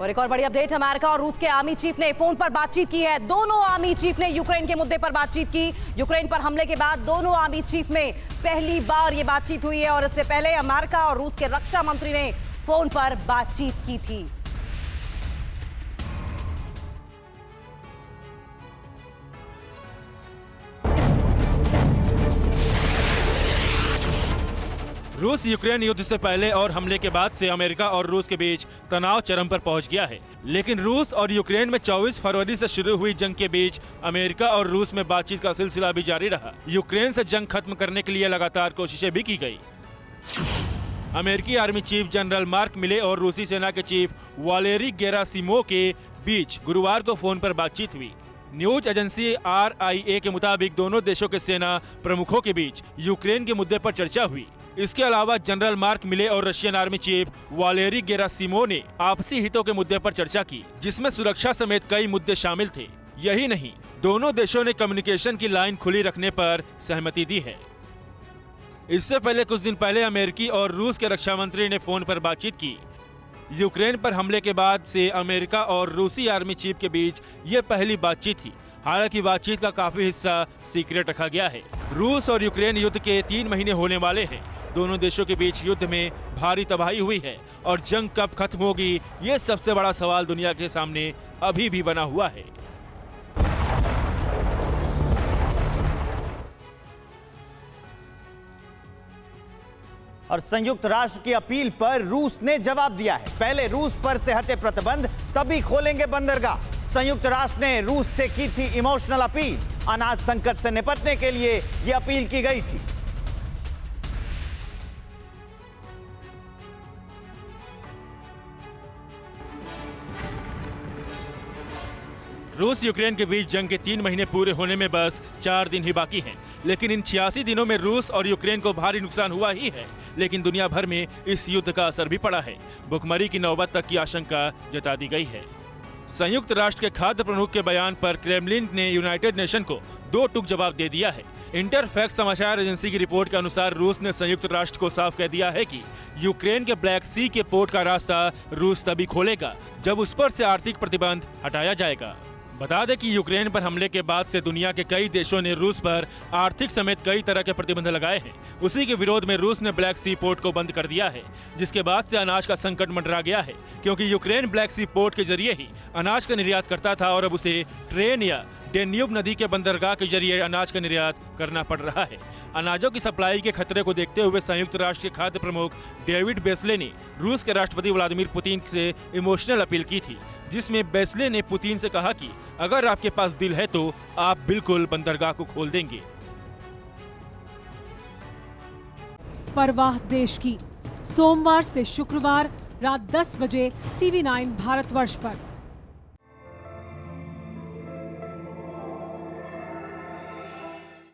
और एक और बड़ी अपडेट, अमेरिका और रूस के आर्मी चीफ ने फोन पर बातचीत की है। दोनों आर्मी चीफ ने यूक्रेन के मुद्दे पर बातचीत की। यूक्रेन पर हमले के बाद दोनों आर्मी चीफ में पहली बार यह बातचीत हुई है और इससे पहले अमेरिका और रूस के रक्षा मंत्री ने फोन पर बातचीत की थी। रूस यूक्रेन युद्ध से पहले और हमले के बाद से अमेरिका और रूस के बीच तनाव चरम पर पहुंच गया है। लेकिन रूस और यूक्रेन में 24 फरवरी से शुरू हुई जंग के बीच अमेरिका और रूस में बातचीत का सिलसिला भी जारी रहा। यूक्रेन से जंग खत्म करने के लिए लगातार कोशिशें भी की गई। अमेरिकी आर्मी चीफ जनरल मार्क मिले और रूसी सेना के चीफ वालेरी गेरासिमोव के बीच गुरुवार को फोन पर बातचीत हुई। न्यूज एजेंसी RIA के मुताबिक दोनों देशों के सेना प्रमुखों के बीच यूक्रेन के मुद्दे पर चर्चा हुई। इसके अलावा जनरल मार्क मिले और Russian army chief Valery Gerasimov ने आपसी हितों के मुद्दे पर चर्चा की, जिसमें सुरक्षा समेत कई मुद्दे शामिल थे। यही नहीं, दोनों देशों ने कम्युनिकेशन की लाइन खुली रखने पर सहमति दी है। इससे पहले कुछ दिन पहले अमेरिकी और रूस के रक्षा मंत्री ने फोन पर बातचीत की। यूक्रेन पर हमले के बाद से अमेरिका और रूसी आर्मी चीफ के बीच ये पहली बातचीत थी। हालांकि बातचीत का काफी हिस्सा सीक्रेट रखा गया है। रूस और यूक्रेन युद्ध के 3 महीने होने वाले हैं। दोनों देशों के बीच युद्ध में भारी तबाही हुई है और जंग कब खत्म होगी, ये सबसे बड़ा सवाल दुनिया के सामने अभी भी बना हुआ है। और संयुक्त राष्ट्र की अपील पर रूस ने जवाब दिया है। पहले रूस पर से हटे प्रतिबंध, तभी खोलेंगे बंदरगाह। संयुक्त राष्ट्र ने रूस से की थी इमोशनल अपील। अनाज संकट से निपटने के लिए यह अपील की गई थी। रूस यूक्रेन के बीच जंग के 3 महीने पूरे होने में बस 4 दिन ही बाकी हैं। लेकिन इन 86 दिनों में रूस और यूक्रेन को भारी नुकसान हुआ ही है। लेकिन दुनिया भर में इस युद्ध का असर भी पड़ा है। भुखमरी की नौबत तक की आशंका जता दी गई है। संयुक्त राष्ट्र के खाद्य प्रमुख के बयान पर क्रेमलिन ने यूनाइटेड नेशन को 2 टूक जवाब दे दिया है। इंटरफैक्स समाचार एजेंसी की रिपोर्ट के अनुसार रूस ने संयुक्त राष्ट्र को साफ कह दिया है कि यूक्रेन के ब्लैक सी के पोर्ट का रास्ता रूस तभी खोलेगा जब उस पर से आर्थिक प्रतिबंध हटाया जाएगा। बता दें कि यूक्रेन पर हमले के बाद से दुनिया के कई देशों ने रूस पर आर्थिक समेत कई तरह के प्रतिबंध लगाए हैं। उसी के विरोध में रूस ने ब्लैक सी पोर्ट को बंद कर दिया है, जिसके बाद से अनाज का संकट मंडरा गया है, क्योंकि यूक्रेन ब्लैक सी पोर्ट के जरिए ही अनाज का निर्यात करता था और अब उसे ट्रेन या डेन्यूब नदी के बंदरगाह के जरिए अनाज का निर्यात करना पड़ रहा है। अनाजों की सप्लाई के खतरे को देखते हुए संयुक्त राष्ट्र के खाद्य प्रमुख डेविड बेस्ले ने रूस के राष्ट्रपति व्लादिमीर पुतिन से इमोशनल अपील की थी, जिसमें बेस्ले ने पुतिन से कहा कि अगर आपके पास दिल है तो आप बिल्कुल बंदरगाह को खोल देंगे। परवाह देश की, सोमवार से शुक्रवार रात 10 बजे TV9 भारतवर्ष पर।